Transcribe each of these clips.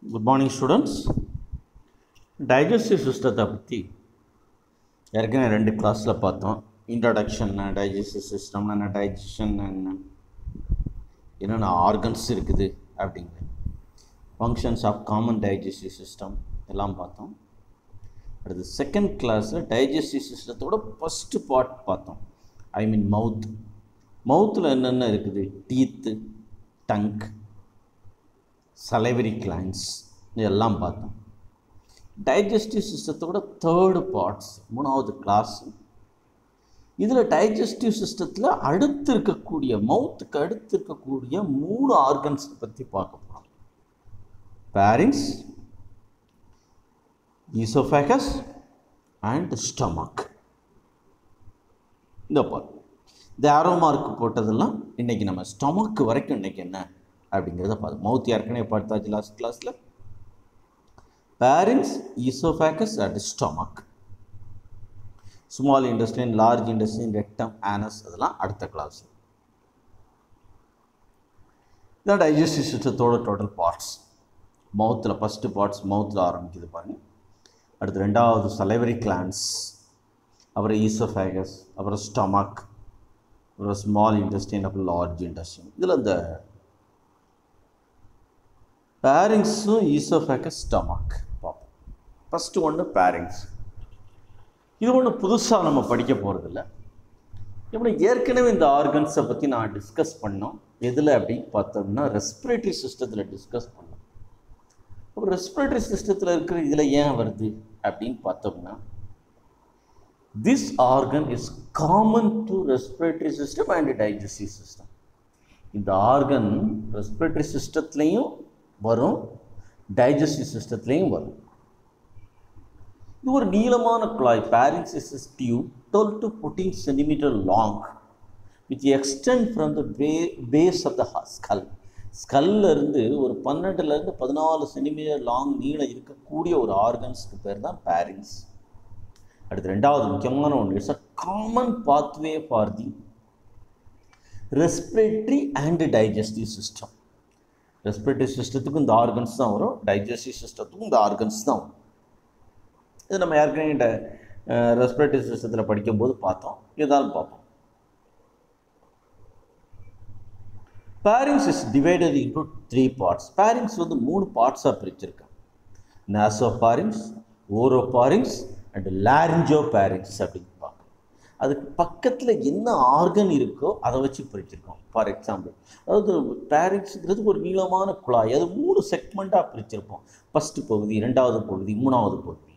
Good morning, students. Digestive system பற்றி ஏற்கனவே 2 கிளாஸில் பார்த்தோம். இன்ட்ரடக்ஷன், டைஜஸ்டிவ் சிஸ்டம், டைஜஷன், என்னென்ன ஆர்கன்ஸ் இருக்குது அப்படிங்கிற functions of common digestive system எல்லாம் பார்த்தோம். அடுத்து செகண்ட் கிளாஸில் டைஜஸ்டிவ் சிஸ்டத்தோட ஃபஸ்ட்டு பார்ட் பார்த்தோம். ஐ மீன் மவுத்தில் என்னென்ன இருக்குது, டீத்து, டங்க், சலைவரி கிளான்ஸ் இதெல்லாம் பார்த்தோம். டைஜஸ்டிவ் சிஸ்டத்தோட தேர்டு பார்ட்ஸ், மூணாவது கிளாஸ். இதில் டைஜஸ்டிவ் சிஸ்டத்தில் அடுத்து இருக்கக்கூடிய மவுத்துக்கு அடுத்து இருக்கக்கூடிய 3 ஆர்கன்ஸ் பற்றி பார்க்க போகிறோம். Bearings, oesophagus and stomach. இந்த பார்ட் இந்த ஆரோ மார்க் போட்டதெல்லாம் இன்றைக்கி நம்ம ஸ்டமக் வரைக்கும் இன்றைக்கி என்ன அப்படிங்கிறத பார்த்து மவுத் ஏற்கனவே பார்த்தாச்சு லாஸ்ட் கிளாஸில். Pharynx, oesophagus and stomach. Small intestine, large intestine, rectum, anus அதெல்லாம் அடுத்த கிளாஸ். இதான் டைஜஸ்டிவ் சிஸ்டத்தோட டோட்டல் பார்ட்ஸ். மவுத்தில் ஃபஸ்ட்டு பார்ட்ஸ் மவுத்தில் ஆரம்பிக்குது பாருங்கள். அடுத்து ரெண்டாவது சலைவரி கிளான்ஸ், அப்புறம் ஈசோஃபேகஸ், அப்புறம் ஸ்டமக், அப்புறம் ஸ்மால் இன்டெஸ்டைன், அப்புறம் லார்ஜ் இன்டெஸ்டைன். இதில் இந்த பேரிங்ஸும் ஈசோஃபேகஸ், ஸ்டமக் பார்ப்போம். ஃபஸ்ட்டு ஒன்று பேரிங்ஸ். இது ஒன்று புதுசாக நம்ம படிக்க போகிறதில்ல. எப்படி ஏற்கனவே இந்த ஆர்கன்ஸை பற்றி நான் டிஸ்கஸ் பண்ணோம். எதில் அப்படின்னு பார்த்தோம்னா ரெஸ்பிரேட்டரி சிஸ்டத்தில் டிஸ்கஸ் பண்ணோம். அப்போ ரெஸ்பிரேட்டரி சிஸ்டத்தில் இருக்கிற இதில் ஏன் வருது அப்படின்னு பார்த்தோம்னா, this organ is common to respiratory system and digestive system. இந்த ஆர்கன் ரெஸ்பிரேட்டரி சிஸ்டத்துலேயும் வரும், டைஜஸ்டிவ் சிஸ்டத்துலேயும் வரும். இது ஒரு நீளமான குழாய். Bearings is a tube 12 to 14 centimeter long which extend from the base of the skull. ஸ்கல்லிருந்து ஒரு 12 to 14 சென்டிமீட்டர் லாங் நீளம் இருக்கக்கூடிய ஒரு ஆர்கன்ஸ்க்கு பேர் தான் பேரிங்ஸ். அடுத்து ரெண்டாவது முக்கியமான ஒன்று, it's a common pathway for the respiratory and digestive system. Respiratory சிஸ்டத்துக்கும் இந்த ஆர்கன்ஸ் தான் வரும், டைஜஸ்டிவ் சிஸ்டத்துக்கும் இந்த ஆர்கன்ஸ் தான் வரும். இது நம்ம ஏற்கனவே இந்த ரெஸ்பிரேட்டரி சிஸ்டத்தில் படிக்கும்போது பார்த்தோம், இதாலும் பார்ப்போம். Bearings is divided into 3 parts. Bearings வந்து 3 பார்ட்ஸாக பிரிச்சிருக்காங்க. நாசோபாரிங்ஸ், ஓரோபாரிங்ஸ் அண்ட் லாரிஞ்சோபாரிங்ஸ் அப்படின்னு பார்க்கணும். அதுக்கு பக்கத்தில் என்ன ஆர்கன் இருக்கோ அதை வச்சு பிரிச்சிருக்கோம். ஃபார் எக்ஸாம்பிள், அதாவது பேரிங்ஸுங்கிறது ஒரு நீளமான குழாய், அது 3 செக்மெண்ட்டாக பிரிச்சிருப்போம். ஃபஸ்ட்டு பகுதி, ரெண்டாவது பகுதி, மூணாவது பகுதி.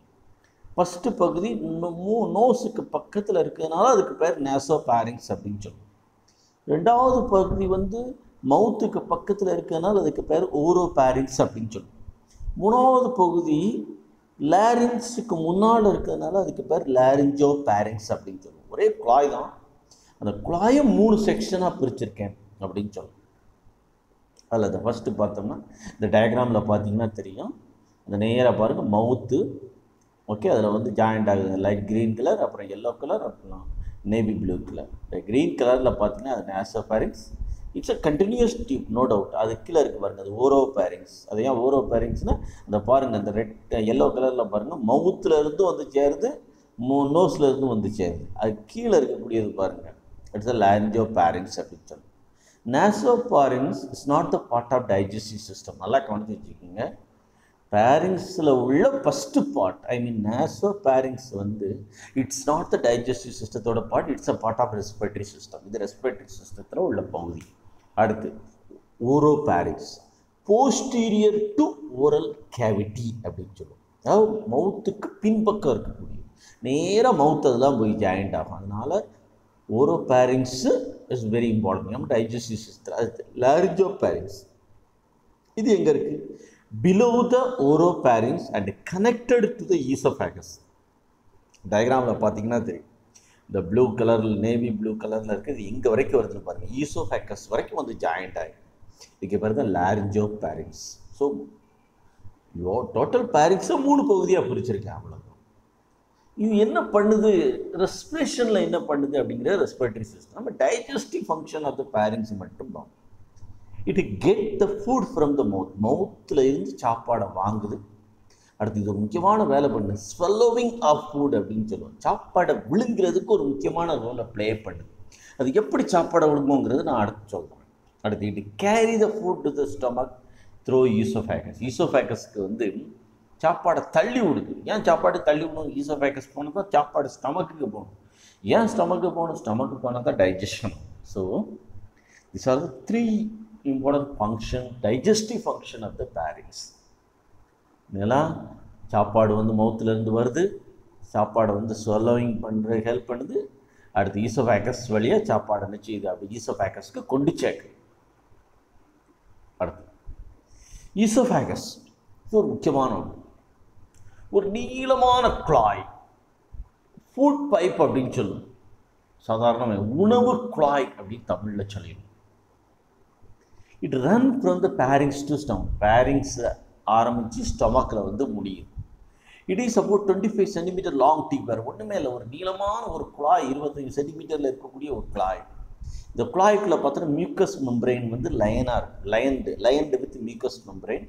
ஃபஸ்ட்டு பகுதி நோஸுக்கு பக்கத்தில் இருக்கிறதுனால அதுக்கு பேர் நேசோபாரிங்ஸ் அப்படின்னு சொல்லுவோம். ரெண்டாவது பகுதி வந்து மவுத்துக்கு பக்கத்தில் இருக்கிறதுனால அதுக்கு பேர் ஓரோபாரிங்ஸ் அப்படின்னு சொல்லுவோம். மூணாவது பகுதி லாரிங்ஸுக்கு முன்னால் இருக்கிறதுனால அதுக்கு பேர் லாரிஞ்சோபாரிங்ஸ் அப்படின்னு சொல்லுவோம். ஒரே குழாய் தான், அந்த குழாயை 3 செக்ஷனாக பிரிச்சிருக்கேன் அப்படின்னு சொல்லுவோம். அதில் அதை ஃபஸ்ட்டு பார்த்தோம்னா இந்த டயக்ராமில் பார்த்தீங்கன்னா தெரியும். அந்த நேராக பாருங்கள் மவுத்து, ஓகே, அதில் வந்து ஜாயிண்ட் ஆகுது. லைட் க்ரீன் கலர், அப்புறம் எல்லோ கலர், அப்புறம் நேவி ப்ளூ கலர். க்ரீன் கலரில் பார்த்தீங்கன்னா அது nasopharynx. It's a continuous tube, no doubt. அது கீழே இருக்குது பாருங்கள், அது ஓரோபாரிங்ஸ். அது ஏன் ஓரோபாரிங்ஸ்னால் அந்த பாருங்கள், அந்த ரெட் எல்லோ கலரில் பாருங்கள், மவுத்தில் இருந்து வந்து சேருது, நோஸில் இருந்து வந்து சேருது. அது கீழே இருக்கக்கூடியது பாருங்கள், இட்ஸ் அ லாரிஞ்சோபாரிங்ஸ் அப்படின்னு சொல்லுவோம். Nasopharynx is not the part of digestive system. நல்லா கவனித்து வச்சுக்கோங்க. பேரிங்ஸில் உள்ள ஃபஸ்ட்டு பார்ட், ஐ மீன் நாசோபாரிங்ஸ் வந்து இட்ஸ் நாட் த டைஜஸ்டிவ் சிஸ்டத்தோட part, it's a part of respiratory system. இது ரெஸ்பிரேட்டரி சிஸ்டத்தில் உள்ள பகுதி. அடுத்து oropharynx, posterior to oral cavity அப்படின்னு சொல்லுவோம். அதாவது மவுத்துக்கு பின்பக்கம் இருக்கக்கூடிய, நேராக மவுத் அதெல்லாம் போய் ஜாயிண்ட் ஆகும். அதனால் ஓரோபாரிங்ஸு இஸ் வெரி இம்பார்ட்டன்ட் நம்ம டைஜஸ்டிவ் சிஸ்டம். அது லாரிஞ்சோபாரிங்ஸ், இது எங்கே இருக்குது? Below the oropharynx and connected to the esophagus. டயக்ராமில் பார்த்தீங்கன்னா தெரியும், இந்த ப்ளூ கலரில், நேவி ப்ளூ கலரில் இருக்குது. இது எங்கே வரைக்கும் வருதுன்னு பாருங்கள், ஈசோஃபேகஸ் வரைக்கும் வந்து ஜாயிண்ட் ஆகி இதுக்கு பேர் தான் லாரிஞ்சோபாரிங்ஸ். ஸோ டோட்டல் பேரிங்ஸை 3 பகுதியாக பிரிச்சிருக்கேன், அவ்வளோதான். இது என்ன பண்ணுது, ரெஸ்பிரேஷனில் என்ன பண்ணுது அப்படிங்கிற ரெஸ்பிரேட்டரி சிஸ்டம். நம்ம digestive function of the pharynx மட்டும் தான். It get the food from the மவுத்தில் இருந்து சாப்பாடை வாங்குது. அடுத்து இது ஒரு முக்கியமான வேலை பண்ணுது, ஸ்வல்லோவிங் ஆஃப் ஃபுட் அப்படின்னு சொல்லுவோம். சாப்பாடை விழுங்குறதுக்கு ஒரு முக்கியமான ரோலை ப்ளே பண்ணுது. அது எப்படி சாப்பாடை விழுங்குங்கிறது நான் அடுத்து சொல்கிறேன். அடுத்து it carry the food to the stomach through oesophagus. ஈசோஃபேகஸ்க்கு வந்து சாப்பாடை தள்ளி விடுது. ஏன் சாப்பாடு தள்ளி விடணும்? ஈசோஃபேகஸ் போனால் தான் சாப்பாடு ஸ்டமக்குக்கு போகணும். ஏன் ஸ்டமக்கு போகணும்? ஸ்டமக்கு போனால் தான் digestion. So these are the three important function, digestive function of the pharynx. இதெல்லாம் சாப்பாடு வந்து மவுத்துலேருந்து வருது, சாப்பாடை வந்து swallowing பண்ணுற ஹெல்ப் பண்ணுது. அடுத்து ஈசோஃபேகஸ் வழியாக சாப்பாடு என்ன செய்யுது? அப்படி ஈசோஃபேகஸ்க்கு கொண்டு சேர்க்கு. அடுத்து ஈசோஃபேகஸ் இது ஒரு முக்கியமான ஒன்று. ஒரு நீளமான குழாய், ஃபுட் பைப் அப்படின்னு சொல்லுவோம். சாதாரணமாக உணவு குழாய் அப்படின்னு தமிழில் சொல்லிடும். It run from the bearings to stomach. Bearings ஆரம்பித்து ஸ்டமக்கில் வந்து முடியும். It is about 25 centimetre long deep. வேறு ஒன்றுமே இல்லை, ஒரு நீளமான ஒரு குழாய், 25 சென்டிமீட்டரில் இருக்கக்கூடிய ஒரு குழாய். இந்த குழாய்க்குள்ளே பார்த்தோன்னா மியூக்கஸ் மெம்பரைன் வந்து லைனாக இருக்குது, லயன்டு வித் மியூக்கஸ் மெம்பரைன்.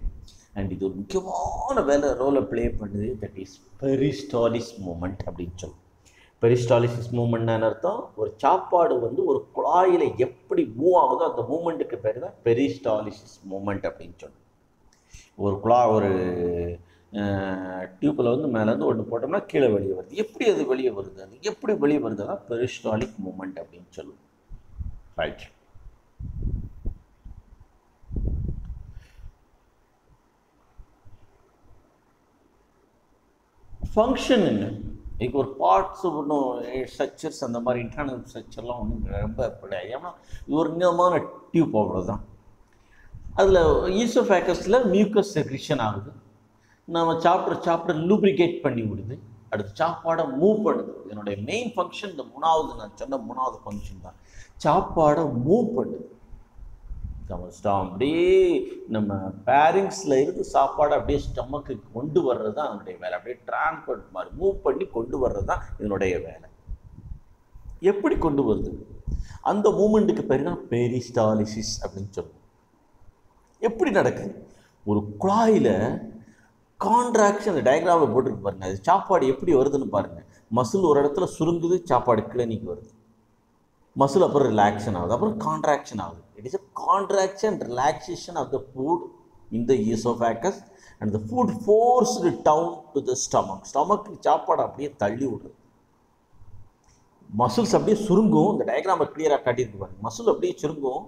அண்ட் இது ஒரு முக்கியமான ரோலை ப்ளே பண்ணுது. தட் இஸ் பெரிஸ்டாலிஸ் மூமெண்ட் அப்படின்னு சொல்லுவோம். பெரிஸ்டாலிசிஸ் மூமெண்ட்னு அர்த்தம், ஒரு சாப்பாடு வந்து ஒரு குழாயில் எப்படி மூவ் ஆகுதோ அந்த மூமெண்ட்டுக்கு பேர் தான் பெரிஸ்டாலிசிஸ் மூமெண்ட் அப்படின்னு சொல்லுவோம். ஒரு டியூப்பில் வந்து மேலேருந்து ஒன்று போட்டோம்னா கீழே வெளியே வருது. எப்படி அது வெளியே வருது? அது எப்படி வெளியே வருதுன்னா பெரிஸ்டாலிக் மூமெண்ட் அப்படின்னு சொல்லுவோம். ரைட். ஃபங்க்ஷன் என்ன? இப்போ ஒரு பார்ட்ஸ் ஒன்றும் ஸ்ட்ரக்சர்ஸ் அந்த மாதிரி இன்டர்னல் ஸ்ட்ரக்சர்லாம் ஒன்றும் ரொம்ப கிடையாது. ஏன்னா இது ஒரு நீளமான டியூப் அவ்வளோதான். அதில் ஈசோஃபேகஸில் மியூக்கஸ் செக்ரிஷன் ஆகுது. நம்ம சாப்பிட லூப்ரிகேட் பண்ணி விடுது. அடுத்து சாப்பாடை மூவ் பண்ணுது. இதனுடைய மெயின் ஃபங்க்ஷன் இந்த நான் சொன்ன மூணாவது ஃபங்க்ஷன் தான். சாப்பாடை மூவ் பண்ணுது. அப்படியே நம்ம பேரிங்ஸில் இருந்து சாப்பாடை அப்படியே ஸ்டமக்கு கொண்டு வர்றது தான் அதனுடைய வேலை. அப்படியே டிரான்ஸ்போர்ட் மாதிரி மூவ் பண்ணி கொண்டு வர்றது தான் இதனுடைய வேலை. எப்படி கொண்டு வருது? அந்த மூமெண்ட்டுக்கு பேர் தான் பெரிஸ்டாலிசிஸ் அப்படின்னு சொல்லுவோம். எப்படி நடக்குது? ஒரு குழாயில் கான்ட்ராக்ஷன், அந்த டயக்ராமில் போட்டுருக்கு பாருங்கள். அது சாப்பாடு எப்படி வருதுன்னு பாருங்கள். மசில் ஒரு இடத்துல சுருங்குது, சாப்பாடு கிளினிக் வருது. மசில் அப்புறம் ரிலாக்ஷன் ஆகுது, அப்புறம் கான்ட்ராக்ஷன் ஆகுது. It is a contraction relaxation of the food in the esophagus and the food forced down to the stomach. ஸ்டமக்கு சாப்பாடு அப்படியே தள்ளி விடுறது. மசில்ஸ் அப்படியே சுருங்கும். இந்த டயக்ராமை கிளியராக காட்டியிருக்கு பாருங்க. மசில் அப்படியே சுருங்கும்.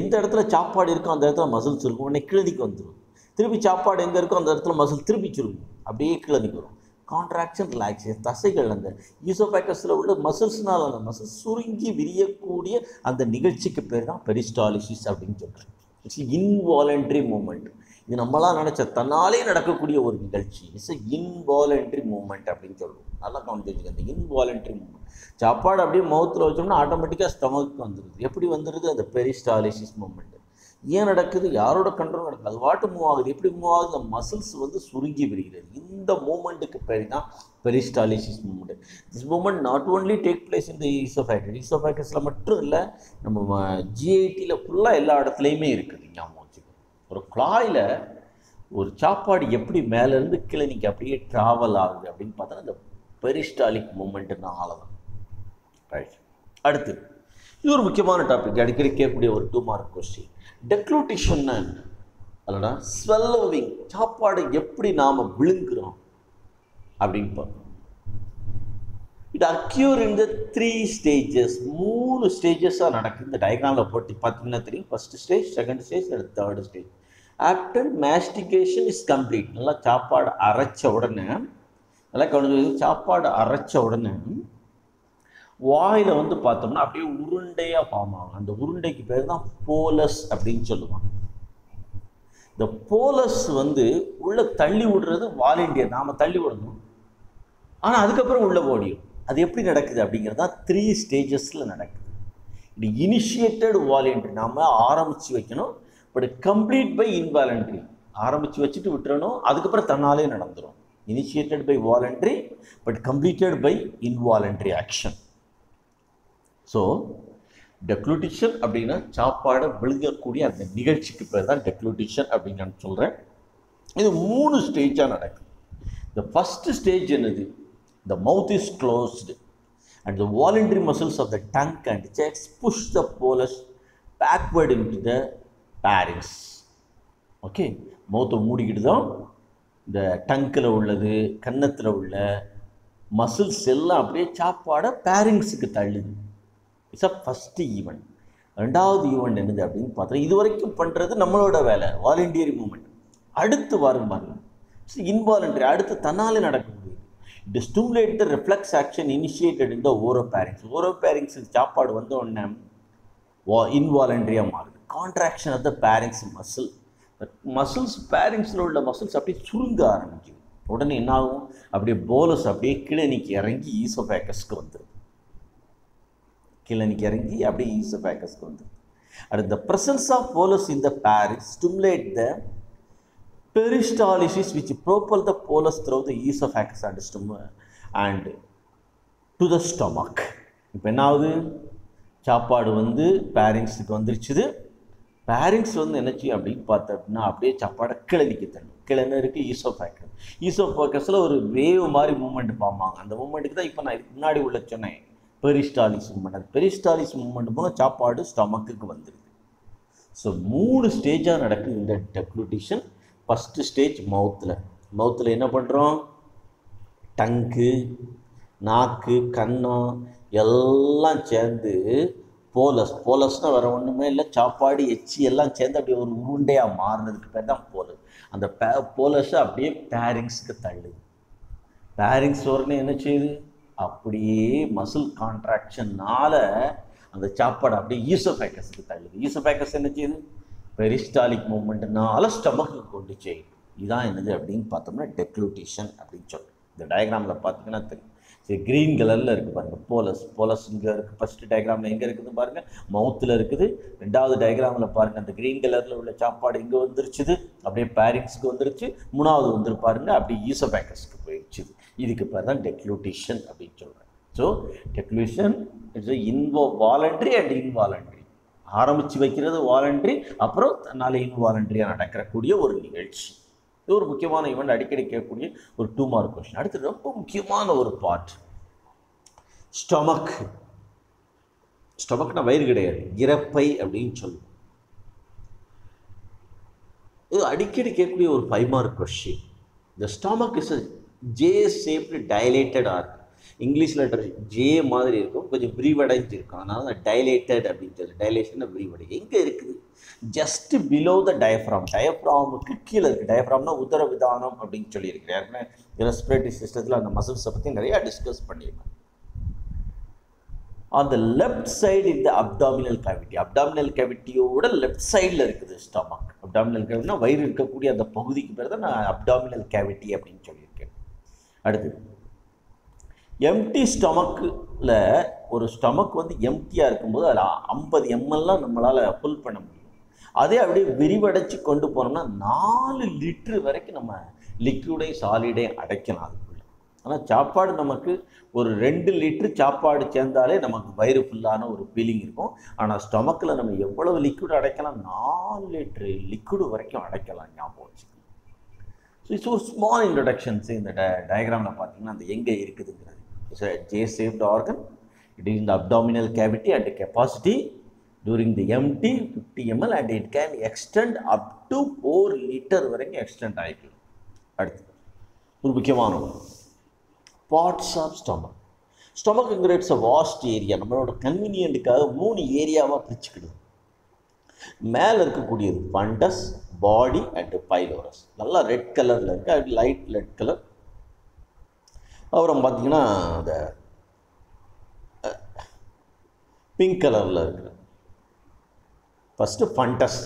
எந்த இடத்துல சாப்பாடு இருக்கோ அந்த இடத்துல மசில் சுருங்கும், உடனே கிளினிக்கு வந்துடும். திருப்பி சாப்பாடு எங்கே இருக்கோ அந்த இடத்துல மசில் திருப்பி சுருங்கும், அப்படியே கிளினிக்கு வரும். கான்ட்ராக்ஷன், ரிலாக்ஸேஷன், தசைகள் அந்த ஈசோஃபேகஸில் உள்ள மசில்ஸ்னால் அந்த மசில் சுருங்கி விரியக்கூடிய அந்த நிகழ்ச்சிக்கு பேர் தான் பெரிஸ்டாலிசிஸ் அப்படின்னு சொல்கிறேன். It's involuntary movement. இது நம்மளாம் நினச்ச தன்னாலே நடக்கக்கூடிய ஒரு நிகழ்ச்சி. இட்ஸ் இன்வாலண்ட்ரி மூமெண்ட் அப்படின்னு சொல்லுவோம். நல்லா கவனிச்சு வச்சுக்க. அந்த இன்வாலண்ட்ரி மூமெண்ட். சாப்பாடு அப்படியே மவுத்தில் வச்சோம்னா ஆட்டோமேட்டிக்காக ஸ்டமக்கு வந்துடுது. எப்படி வந்துடுது? அந்த பெரிஸ்டாலிசிஸ் மூமெண்ட். ஏன் நடக்குது? யாரோட கண்ட்ரோல் நடக்குது? அது வாட்டு மூவ் ஆகுது. எப்படி மூவ் ஆகுது? இந்த மசில்ஸ் வந்து சுருங்கி விடுகிறது. இந்த மூமெண்ட்டுக்கு பேர் தான் peristalsis movement. This movement not only take place இந்த ஈசோஃபேகஸ். ஈசோஃபேகஸில் மட்டும் இல்லை, நம்ம ஜிஐடியில் ஃபுல்லாக எல்லா இடத்துலையுமே இருக்குது. ஞாபகம் வச்சுக்கோங்க. ஒரு குழாயில் ஒரு சாப்பாடு எப்படி மேலேருந்து கிளினிக்கு அப்படியே ட்ராவல் ஆகுது அப்படின்னு பார்த்தோன்னா இந்த பெரிஸ்டாலிக் மூமெண்ட்டுன்னு ஆளதான். ரைட். அடுத்து இது ஒரு முக்கியமான டாபிக், அடிக்கடி கேட்கக்கூடிய ஒரு 2 மார்க் கொஸ்டின். டெக்ளூட்டிஷன்னா என்ன? அல்லடா ஸ்வெல்லோவிங், சாப்பாடு எப்படி நாம் விழுங்குறோம் அப்படின்னு பார்க்கணும். It அக்யூர் in the 3 stages. 3 ஸ்டேஜஸாக நடக்குது. இந்த டயக்ராமில் போட்டு பார்த்தீங்கன்னா தெரியும். ஃபர்ஸ்ட் ஸ்டேஜ், செகண்ட் ஸ்டேஜ், அடுத்து third stage. After mastication is complete. நல்லா சாப்பாடு அரைச்ச உடனே, நல்லா கவனிச்சு, சாப்பாடு அரைச்ச உடனே வாயில் வந்து பார்த்தோம்னா அப்படியே உருண்டையாக ஃபார்ம் ஆகும். அந்த உருண்டைக்கு பேர் தான் போலஸ் அப்படின்னு சொல்லுவாங்க. இந்த போலஸ் வந்து உள்ளே தள்ளி விடுறது வாலண்டியர், நாம் தள்ளி விடணும். ஆனால் அதுக்கப்புறம் உள்ளே ஓடிடும். அது எப்படி நடக்குது அப்படிங்கிறது தான் 3 ஸ்டேஜஸில் நடக்குது. இது இனிஷியேட்டட் வாலண்டரி, நாம் ஆரம்பித்து வைக்கணும். பட் கம்ப்ளீட் பை இன்வாலண்ட்ரி, ஆரம்பித்து வச்சுட்டு விட்டுறணும். அதுக்கப்புறம் தன்னாலே நடந்துடும். Initiated by voluntary but completed by involuntary action. So deglutition அப்படின்னா சாப்பாடை விழுங்கக்கூடிய அந்த நிகழ்ச்சிக்கு பேர் தான் டெக்ளூட்டிஷன் அப்படின்னு நான் சொல்கிறேன். இது 3 ஸ்டேஜாக நடக்குது. The first stage என்னது? The mouth is closed and the voluntary muscles of the tongue and chest push the bolus backward into the pharynx. Okay, மவுத்தை மூடிக்கிட்டு தான் இந்த டங்கில் உள்ளது, கன்னத்தில் உள்ள மசில்ஸ் எல்லாம் அப்படியே சாப்பாடை பேரிங்ஸுக்கு தள்ளுது. It's a first event. ரெண்டாவது ஈவெண்ட் என்னது அப்படின்னு பார்த்தா இது வரைக்கும் பண்ணுறது நம்மளோட வேலை, வாலண்டியரி மூமெண்ட். அடுத்து வரும் பாருங்க, இன்வாலண்டரி, அடுத்து தன்னாலே நடக்கக்கூடியது. It stimulate the reflex action initiated in the oropharynx. ஓரோபேரிங்ஸுக்கு சாப்பாடு வந்த உடனே இன்வாலண்டரியாக மாறுது. Contraction of the pharynx muscle. Muscles, பேரிங்ஸில் உள்ள மசில்ஸ் அப்படியே சுருங்க ஆரம்பிக்குது. உடனே என்ன ஆகும்? அப்படியே போலஸ் அப்படியே கிளனிக்கு இறங்கி ஈசோஃபேகஸ்க்கு வந்துடும். கிளனிக்கு இறங்கி அப்படியே ஈசோஃபேகஸ்க்கு வந்துடும். அடுத்து the presence of bolus in the pharynx stimulate the peristalsis which propel the bolus through the esophagus and to the stomach. இப்போ என்ன ஆகுது? சாப்பாடு வந்து பேரிங்ஸுக்கு வந்துருச்சுது. பேரிங்ஸ் வந்து என்னச்சு அப்படின்னு பார்த்தோம்னா அப்படியே சாப்பாடை கிளனிக்கு தள்ளும். கிளன்னு இருக்குது ஈசோஃபேகஸ். ஈசோஃபேகஸில் ஒரு வேவ் மாதிரி மூமெண்ட் பார்ப்பாங்க. அந்த மூமெண்ட்டுக்கு தான் இப்போ நான் இதுக்கு முன்னாடி உள்ள சொன்னேன், பெரிஸ்டாலிஸ் மூமெண்ட். அந்த பெரிஸ்டாலிஸ் மூமெண்ட் போல சாப்பாடு ஸ்டமக்குக்கு வந்துடுது. ஸோ 3 ஸ்டேஜாக நடக்குது இந்த டெக்ளூட்டிஷன். ஃபஸ்ட்டு ஸ்டேஜ் மவுத்தில் என்ன பண்ணுறோம்? டங்கு, நாக்கு, கன்னம் எல்லாம் சேர்ந்து போலஸ்னால் வேறு ஒன்றுமே இல்லை, சாப்பாடு எச்சி எல்லாம் சேர்ந்து அப்படியே ஒரு உருண்டையாக மாறினதுக்கு பேர் தான் போலஸ். அந்த போலஸை அப்படியே பேரிங்ஸுக்கு தள்ளுது. பேரிங்ஸ் உடனே என்ன செய்யுது? அப்படியே மசில் கான்ட்ராக்ஷனால் அந்த சாப்பாடு அப்படியே ஈசோஃபேகஸுக்கு தள்ளுது. ஈசோஃபேகஸ் என்ன செய்யுது? பெரிஸ்டாலிக் மூமெண்ட்னால ஸ்டமக்கு கொண்டு செய்யுது. இதுதான் என்னது அப்படின்னு பார்த்தோம்னா டெக்ளூட்டிஷன் அப்படின்னு சொல்கிறோம். இந்த டயக்ராமில் பார்த்தீங்கன்னா தெரியும். சரி, க்ரீன் கலரில் இருக்குது பாருங்கள் போலஸ் இங்கே இருக்குது. ஃபஸ்ட்டு டயக்ராமில் எங்கே இருக்குது பாருங்கள்? மவுத்தில் இருக்குது. ரெண்டாவது டயக்ராமில் பாருங்கள், அந்த க்ரீன் கலரில் உள்ள சாப்பாடு இங்கே வந்துருச்சுது, அப்படியே பேரிங்ஸுக்கு வந்துருச்சு. மூணாவது வந்துருப்பாருங்க அப்படியே ஈசோஃபேகஸ்க்கு போயிடுச்சுது. இதுக்கு பேர் தான் டெக்ளூட்டிஷன் அப்படின்னு சொல்கிறேன். So deglutition it's voluntary and involuntary. ஆரம்பித்து வைக்கிறது வாலண்டரி, அப்புறம் தன்னால் இன்வாலண்டரியாக நடக்கக்கூடிய ஒரு நிகழ்ச்சி. இது ஒரு முக்கியமான ஈவெண்ட், அடிக்கடி கேட்கக்கூடிய ஒரு 2 மார்க் கொஸ்டின். அடுத்து ரொம்ப முக்கியமான ஒரு பார்ட், ஸ்டொமக்னா வயிறு கிடையாது, இறப்பை அப்படின்னு சொல்லுவோம். இது அடிக்கடி கேட்கக்கூடிய ஒரு 5 mark question. The stomach is a J-shaped dilated organ. English letter J மாதிரி இருக்கும், கொஞ்சம் விரிவடைஞ்சு இருக்கும். அதனால தான் டைலேட்டட் அப்படின்னு சொல்லி, டைலேஷன் விரிவடை. எங்கே இருக்குது? Just below the diaphragm. டயஃப்ராமுக்கு கீழே இருக்குது. டயஃப்ராம்னா உதரவிதானம் அப்படின்னு சொல்லியிருக்கிறேன். ஏற்கனவே ரெஸ்பிரேட்டரி சிஸ்டத்தில் அந்த மசில்ஸை பற்றி நிறையா டிஸ்கஸ் பண்ணியிருக்கேன். அந்த லெஃப்ட் சைடு இந்த அப்டாமினல் கேவிட்டி, அப்டாமினல் கேவிட்டியோட லெஃப்ட் சைடில் இருக்குது ஸ்டமக். அப்டாமினல் கேவிட்டினா வயிறு இருக்கக்கூடிய அந்த பகுதிக்கு பேர் தான் நான் அப்டாமினல் கேவிட்டி அப்படின்னு சொல்லியிருக்கேன். அடுத்து எம்டி ஸ்டமக்கில் ஒரு ஸ்டமக் வந்து எம்டியாக இருக்கும்போது அதில் 50 ml நம்மளால் ஃபுல் பண்ண முடியும். அதே அப்படியே விரிவடைச்சு கொண்டு போனோம்னா 4 லிட்டரு வரைக்கும் நம்ம லிக்விடையும் சாலிடையும் அடைக்கலாம் அதுக்குள்ளே. ஆனால் சாப்பாடு நமக்கு ஒரு 2 லிட்டரு சாப்பாடு சேர்ந்தாலே நமக்கு வயிறு ஃபுல்லான ஒரு ஃபீலிங் இருக்கும். ஆனால் ஸ்டமக்கில் நம்ம எவ்வளவு லிக்விட் அடைக்கலாம்? 4 லிட்டரு லிக்விடு வரைக்கும் அடைக்கலாம். ஞாபகம் வச்சுக்கணும். ஸோ இட்ஸ் ஒரு ஸ்மால் இன்ட்ரடக்ஷன்ஸ். இந்த டயக்ராமில் பார்த்தீங்கன்னா அந்த எங்கே இருக்குதுங்கிறது. It's a J-shaped organ. It is in the abdominal cavity and capacity during the empty 50 ml and it can extend up to 4 liter வரைக்கும் எக்ஸ்டெண்ட் ஆகிக்கலாம். அடுத்து ஒரு முக்கியமான பார்ட்ஸ் ஆஃப் ஸ்டமக். ஸ்டமக்குங்கிற இட்ஸ் அ வாஸ்ட் ஏரியா. நம்மளோட கன்வீனியன்ட்டுக்காக 3 ஏரியாவாக பிரிச்சுக்கிடுது. மேலே இருக்கக்கூடியது ஃபண்டஸ், பாடி அண்ட் பைலோரஸ். நல்லா ரெட் கலரில் இருக்குது, அது லைட் ரெட் கலர். அப்புறம் பார்த்திங்கன்னா அந்த பிங்க் கலரில் இருக்குது. First fundus.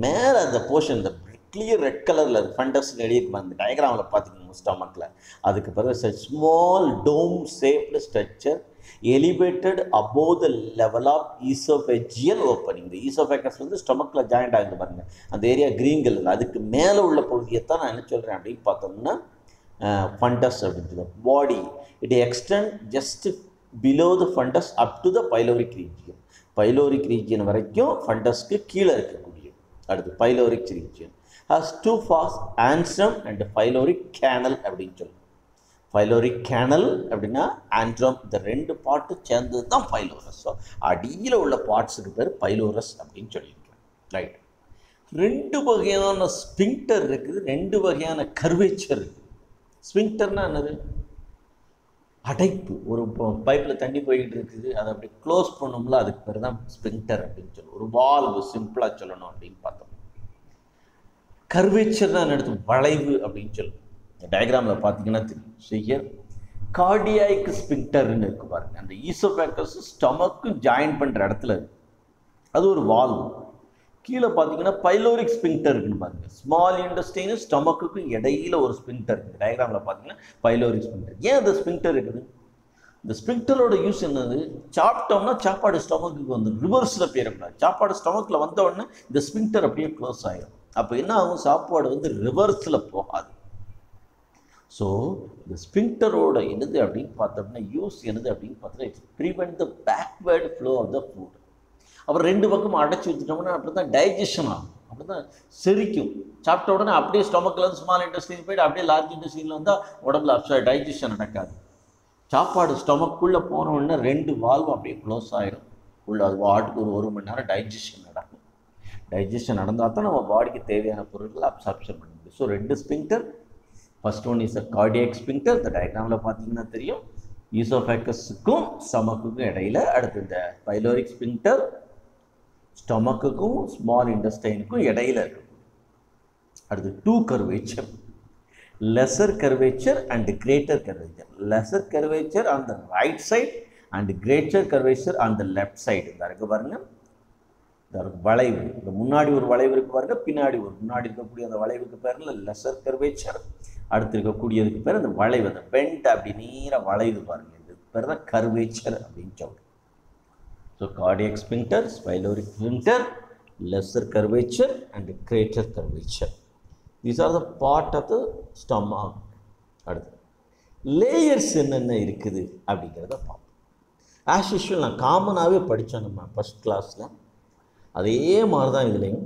மேலே அந்த போர்ஷன் இந்த கிளியர் ரெட் கலரில் இருக்குது. ஃபண்டஸ் எழுதிட்டு அந்த டயக்ராமில் பார்த்திங்கன்னா ஸ்டமக்கில் அதுக்கு பிறகு small dome shaped structure elevated above the level of oesophageal opening. இந்த ஈசோஃபேகஸ் வந்து ஸ்டமக்கில் ஜாயிண்ட் ஆகுது பாருங்கள், அந்த ஏரியா க்ரீன் கலர். அதுக்கு மேலே உள்ள பகுதியை தான் நான் என்ன சொல்கிறேன் அப்படின்னு பார்த்தோம்னா ஃபண்டஸ் அப்படின்னு சொல்லுவோம். பாடி it extend just below the fundus up to the pyloric region. Pyloric region வரைக்கும் ஃபண்டஸ்க்கு கீழே இருக்கக்கூடிய. அடுத்து pyloric region has two fast antrum and pyloric canal அப்படின்னு சொல்லுவோம். பைலோரிக் கேனல் அப்படின்னா ஆண்ட்ரம், இந்த ரெண்டு பார்ட்டு சேர்ந்தது தான் பைலோரஸ். ஸோ அடியில் உள்ள பார்ட்ஸுக்கு பேர் பைலோரஸ் அப்படின்னு சொல்லியிருக்கேன். ரைட். ரெண்டு வகையான ஸ்பிங்டர் இருக்குது, ரெண்டு வகையான கர்வேச்சர் இருக்குது. ஸ்பிங்டர்னா என்னது? அடைப்பு. ஒரு பைப்பில் தண்ணி போய்கிட்டு இருக்குது, அதை அப்படி க்ளோஸ் பண்ணோம்ல, அதுக்கு பேர் தான் ஸ்பிங்டர் அப்படின்னு சொல்லுவோம். ஒரு வால்வு சிம்பிளாக சொல்லணும் அப்படின்னு பார்த்தோம். கர்வேச்சர் தான் எடுத்து வளைவு அப்படின்னு சொல்லுவோம். டயக்ராமில் பார்த்தீங்கன்னா தெரியும். ஹியர் கார்டியாக் ஸ்பிங்டர்னு இருக்கு பாருங்க. அந்த ஈசோஃபேகஸ் ஸ்டமக்கு ஜாயின் பண்ணுற இடத்துல இருக்கு, அது ஒரு வால்வு. கீழே பார்த்தீங்கன்னா பைலோரிக் ஸ்பிங்டர் இருக்குன்னு பாருங்க. ஸ்மால் இன்டெஸ்டைனும் ஸ்டமக்குக்கும் இடையில ஒரு ஸ்பிங்டர் இருக்குது. டயக்ராமில் பார்த்தீங்கன்னா பைலோரிக் ஸ்பிங்டர். ஏன் அந்த ஸ்பிங்டர் இருக்குது? இந்த ஸ்பிங்டரோட யூஸ் என்னது? சாப்பிட்டோம்னா சாப்பாடு ஸ்டமக்கு வந்து ரிவர்ஸில் போயிடக்கூடாது. சாப்பாடு ஸ்டமக்கில் வந்த உடனே இந்த ஸ்பிங்டர் அப்படியே க்ளோஸ் ஆகிடும். அப்போ என்ன ஆகும்? சாப்பாடு வந்து ரிவர்ஸில் போகாது. ஸோ இந்த ஸ்பிங்டரோட என்னது அப்படின்னு பார்த்தோம்னா யூஸ் என்னது அப்படின்னு பார்த்தோம்னா it's prevent the backward flow of the food. அப்புறம் ரெண்டு பக்கமும் அடைச்சி வச்சுட்டோம்னா அப்படி தான் டைஜஷன் ஆகும், அப்படி தான் செரிக்கும். சாப்பிட்ட உடனே அப்படியே ஸ்டொமக்கில் வந்து ஸ்மால் இன்டெஸ்டைன் போய்ட்டு அப்படியே லார்ஜ் இன்டெஸ்டைனில் வந்தால் உடம்புல டைஜஷன் நடக்காது. சாப்பாடு ஸ்டொமக்குள்ளே போன உடனே ரெண்டு வால்வும் அப்படியே க்ளோஸ் ஆகிடும். உள்ள அது வாட்டுக்கு ஒரு மணி நேரம் டைஜஷன் நடக்கும். டைஜஷன் நடந்தால் தான் நம்ம பாடிக்கு தேவையான பொருட்களை அப்சார்ப்ஷன் பண்ண முடியும். ஸோ ரெண்டு sphincter. First one is a cardiac sphincter. இந்த டயக்ராமில் பார்த்தீங்கன்னா தெரியும். ஈசோஃபேகஸுக்கும் ஸ்டமக்குக்கும் இடையில. அடுத்து இந்த பைலோரிக் ஸ்பிங்டர் ஸ்டமக்குக்கும் ஸ்மால் இன்டெஸ்டைனுக்கும் இடையில இருக்கு. அடுத்து two curvature, lesser curvature and greater curvature. Lesser curvature on the right side and greater curvature on the left side. இந்த இருக்கு பாருங்க, வளைவு. இந்த முன்னாடி ஒரு வளைவு இருக்கு பாருங்க, பின்னாடி ஒரு முன்னாடி இருக்கக்கூடிய அந்த வளைவுக்கு பேர்ல லெசர் கர்வேச்சர். அடுத்து இருக்கக்கூடியதுக்கு பேர் அந்த வளைவு, அந்த பெண்ட் அப்படி நீர வளைவு பாருங்க, இதுக்கு பேர் தான் கர்வேச்சர் அப்படின்னு சொல்றோம். So cardiac sphincter, pyloric sphincter, lesser curvature and greater curvature. These are the part of the stomach. அடுத்து லேயர்ஸ் என்னென்ன இருக்குது அப்படிங்கிறத பார்ப்போம். ஆஸ் யூஷுவல் நான் காமனாகவே படித்தோம் நம்ம ஃபஸ்ட் கிளாஸில். அதே மாதிரி தான் இதுலேயும்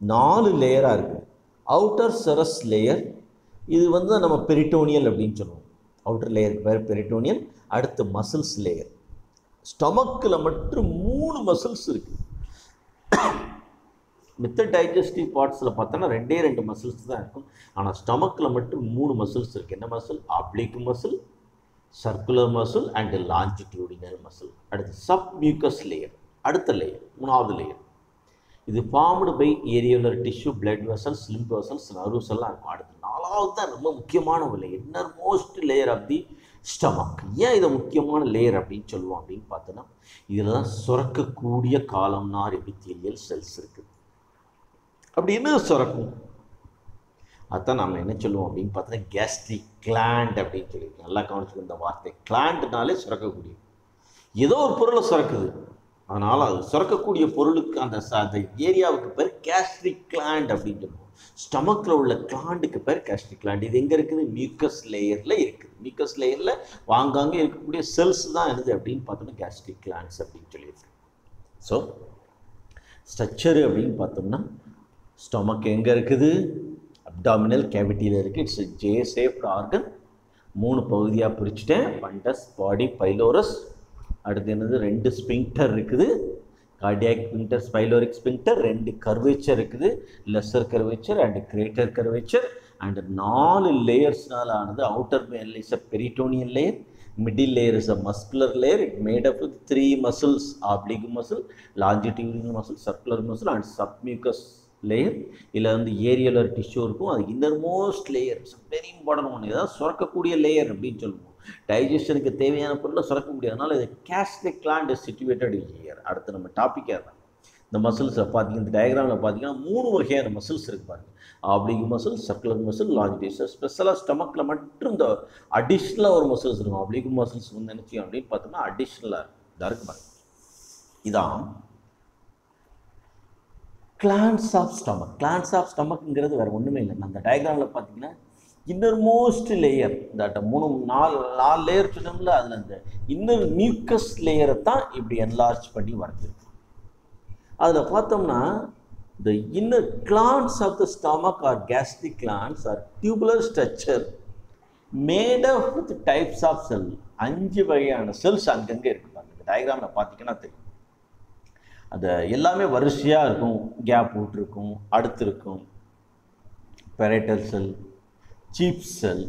4 லேயராக இருக்குது. அவுட்டர் செரஸ் லேயர், இது வந்து நம்ம பெரிட்டோனியல் அப்படின்னு சொல்லுவோம். அவுட்டர் லேயருக்கு பேர் பெரிட்டோனியல். அடுத்து மசில்ஸ் லேயர். ஸ்டமக்கில் மட்டும் 3 மசில்ஸ் இருக்குது. மித்த டைஜஸ்டிவ் பார்ட்ஸில் பார்த்தோன்னா 2 மசில்ஸ் தான் இருக்கும். ஆனால் ஸ்டமக்கில் மட்டும் 3 மசில்ஸ் இருக்குது. என்ன muscle? Oblique muscle, circular muscle and longitudinal muscle. அடுத்து சப் மியூக்கஸ் லேயர், அடுத்த லேயர், 3வது லேயர். இது formed by areolar tissue, blood vessels, lymph vessels, nerves எல்லாம் இருக்கும். அடுத்து 4வது தான் ரொம்ப முக்கியமான ஒரு layer, innermost layer of the stomach. ஏன் இதை முக்கியமான லேயர் அப்படின்னு சொல்லுவோம் அப்படின்னு பார்த்தோன்னா, இதில் தான் சுரக்கக்கூடிய காலம்னார் எபித்தீலியல் செல்ஸ் இருக்குது. அப்படி என்ன சுரக்கும்? அதுதான் நம்ம என்ன சொல்லுவோம் அப்படின்னு பார்த்தோன்னா கேஸ்ட்ரிக் கிளாண்ட் அப்படின்னு சொல்லியிருக்கோம். நல்லா கவனிச்சுக்கணும் இந்த வார்த்தை. கிளாண்ட்னாலே சுரக்கக்கூடிய ஏதோ ஒரு பொருளை சுரக்குது, அதனால் அது சுரக்கக்கூடிய பொருளுக்கு அந்த ஏரியாவுக்கு பேர் கேஸ்ட்ரிக் கிளாண்ட் அப்படின்னு சொல்லுவோம். ஸ்டமக்கில் உள்ள கிளாண்டுக்கு பேர் கேஸ்ட்ரிக் கிளாண்ட். இது எங்கே இருக்குது? மியூக்கஸ் லேயரில் இருக்குது. மியூக்கஸ் லேயரில் வாங்காங்க இருக்கக்கூடிய செல்ஸ் தான் என்னது அப்படின்னு பார்த்தோம்னா கேஸ்ட்ரிக் கிளாண்ட்ஸ் அப்படின்னு சொல்லியிருக்கேன். ஸோ ஸ்ட்ரக்சரு அப்படின்னு பார்த்தோம்னா ஸ்டொமக் எங்கே இருக்குது? அப்டாமினல் கேவிட்டியில் இருக்குது. It's J shaped organ. 3 பகுதியாக பிரிச்சுட்டேன். Fundus, body, pylorus. அடுத்து என்னது? 2 ஸ்பிங்டர் இருக்குது. Cardiac sphincter, pyloric sphincter. 2 curvature இருக்குது, lesser curvature and greater curvature. And 4 லேயர்ஸ்னால ஆனது. Outer layer is a peritoneal layer, middle layer is a muscular layer. It made up with 3 muscles: oblique muscle, longitudinal muscle, circular muscle and submucous layer. இதில் வந்து areolar tissue இருக்கும். அது innermost layer, very important ஒன்று. இதான் சுரக்கக்கூடிய layer அப்படின்னு சொல்லுவோம். டைஜஷனுக்கு தேவையான பொருளை சுரக்க முடியாதனால இது gastric gland is situated here. அடுத்து நம்ம டாப்பிக்காக தான் இந்த மசில்ஸை பார்த்தீங்கன்னா, இந்த டயக்ராமில் பார்த்தீங்கன்னா 3 வகையான மசில்ஸ் இருக்கு பாருங்க. Oblique muscle, circular muscle, longitudinal. ஸ்பெஷலாக ஸ்டமக்கில் மட்டும் இந்த அடிஷ்னலாக ஒரு மசில்ஸ் இருக்கும். ஆப்ளிக் மசில்ஸ் வந்து நினச்சி அப்படின்னு பார்த்தோம்னா அடிஷ்னலாக இதாக இருக்கு பாருங்க. இதான் glands of stomach. Glands of ஸ்டமக்ங்கிறது வேறு ஒன்றுமே இல்லை. அந்த டயக்ராமில் பார்த்தீங்கன்னா இன்னர்மோஸ்ட் லேயர் இந்த நாலு லேயர் சொன்னோம்ல, அதில் அந்த இன்னர் மியூக்கஸ் லேயரை தான் இப்படி என்லார்ஜ் பண்ணி வரைஞ்சிருக்கு. அதில் பார்த்தோம்னா the inner glands of the stomach or gastric glands are tubular structure made up with types of cell. 5 வகையான செல்ஸ் அங்கங்கே இருக்கு. அந்த டயக்ராமில் பார்த்தீங்கன்னா தெரியும். அது எல்லாமே வரிசையாக இருக்கும், கேப் விட்டுருக்கும், அடுத்து இருக்கும். பெரைட்டல் செல், சீப் செல்,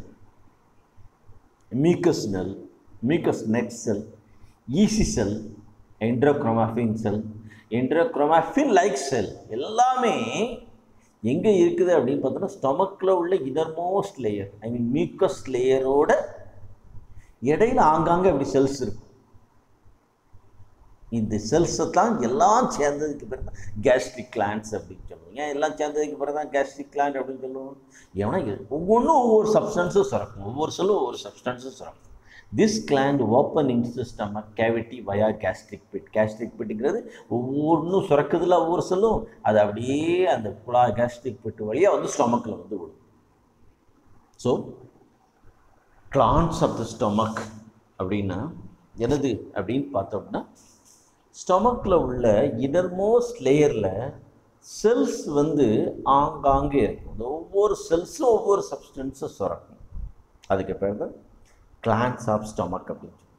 மியூக்கஸ் நெக் செல், ஈசி செல், என்ட்ரோக்ரோமாஃபின் செல், என்ட்ரோக்ரோமாஃபின் லைக் செல் எல்லாமே எங்கே இருக்குது அப்படின்னு பார்த்தோன்னா ஸ்டொமக்கில் உள்ள இன்னர்மோஸ்ட் லேயர், ஐ மீன் மியூக்கஸ் லேயரோட இடையில ஆங்காங்கே அப்படி செல்ஸ் இருக்கும். இந்த செல்ஸை தான் எல்லாம் சேர்ந்ததுக்கு பிறகு தான் கேஸ்ட்ரிக் கிளாண்ட்ஸ் அப்படின்னு சொல்லுவோம். ஏன் எல்லாம் சேர்ந்ததுக்கு பிறகு தான் கேஸ்ட்ரிக் கிளாண்ட் அப்படின்னு சொல்லுவோம்? ஏன்னா ஒவ்வொன்றும் ஒவ்வொரு சப்ஸ்டன்ஸும் சுரக்கும், ஒவ்வொரு செல்லும் ஒவ்வொரு சப்ஸ்டன்ஸும் சுரக்கும். This gland open into the stomach cavity via gastric pit. Gastric pitங்கிறது ஒவ்வொன்றும் சுரக்குதுல ஒவ்வொரு செல்லும், அது அப்படியே அந்த gastric pit வழியாக வந்து ஸ்டொமக்கில் வந்து விடும். So glands of the stomach அப்படின்னா என்னது அப்படின்னு பார்த்தோம்னா, ஸ்டொமக்கில் உள்ள இன்னர்மோஸ்ட் லேயரில் செல்ஸ் வந்து ஆங்காங்கே இருக்கும். ஒவ்வொரு செல்ஸும் ஒவ்வொரு சப்ஸ்டன்ஸும் சுரக்கும். அதுக்கு பேர் தான் கிளாண்ட்ஸ் ஆஃப் ஸ்டொமக் அப்படின்னு சொல்லி.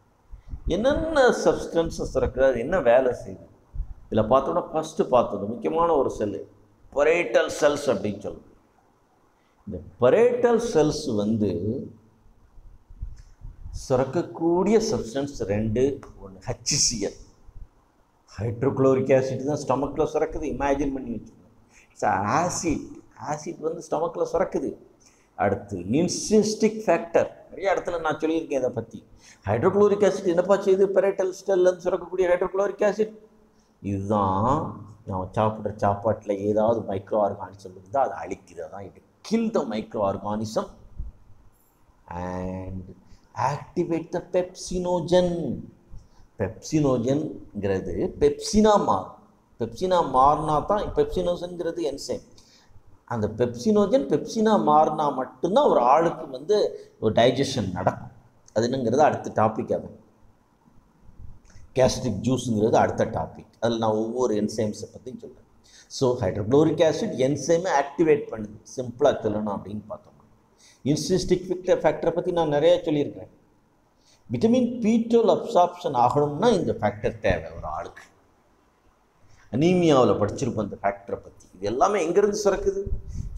என்னென்ன சப்ஸ்டன்ஸை சுரக்குது, என்ன வேலை செய்யுது? இதில் பார்த்தோம்னா ஃபஸ்ட்டு பார்த்தது முக்கியமான ஒரு செல்லு பரேட்டல் செல்ஸ் அப்படின்னு சொல்லுவோம். இந்த பரேட்டல் செல்ஸ் வந்து சுரக்கக்கூடிய சப்ஸ்டன்ஸ் 2. ஒன்று HCl, ஹைட்ரோக்ளோரிக் ஆசிட் தான் ஸ்டொமக்கில் சுரக்குது. இமேஜின் பண்ணி வச்சுக்கோங்க. ஆசிட் வந்து ஸ்டொமக்கில் சுரக்குது. அடுத்து இன்சிஸ்டிக் ஃபேக்டர், நிறைய இடத்துல நான் சொல்லியிருக்கேன் இதை பற்றி. ஹைட்ரோக்ளோரிக் ஆசிட் என்னப்பா செய்யுது? பெரைட்டல் ஸ்டெல்லேருந்து சுரக்கக்கூடிய ஹைட்ரோக்ளோரிக் ஆசிட் இதுதான் நம்ம சாப்பிட்ற சாப்பாட்டில் ஏதாவது மைக்ரோ ஆர்கானிசம் இருந்தால் அதை அழிக்குது. தான் it kill the microorganism and activate the pepsinogen. பெப்சினோஜன்ங்கிறது பெப்சினா மாறினா தான் பெப்சினோஜன்ங்கிறது என்சைம். அந்த பெப்சினா மாறினா மட்டும்தான் ஒரு ஆளுக்கு வந்து ஒரு டைஜஷன் நடக்கும். அது என்னங்கிறது அடுத்த டாபிக். அது கேஸ்ட்ரிக் ஜூஸுங்கிறது அடுத்த டாபிக். அதில் நான் ஒவ்வொரு என்சைம்ஸை பற்றியும் சொல்கிறேன். ஸோ ஹைட்ரோக்ளோரிக் ஆசிட் என்சைமை ஆக்டிவேட் பண்ணுது. சிம்பிளாக சொல்லணும் அப்படின்னு பார்த்தோம்னா, இன்சிஸ்டிக் ஃபேக்டரை பற்றி நான் நிறைய சொல்லியிருக்கிறேன். விட்டமின் B12 அப்சார்ப்ஷன் ஆகணும்னா இந்த ஃபேக்டர் தேவை ஒரு ஆளுக்கு. அனீமியாவில் படிச்சிருப்போம் இந்த ஃபேக்டரை பற்றி. இது எல்லாமே எங்கேருந்து சுரக்குது?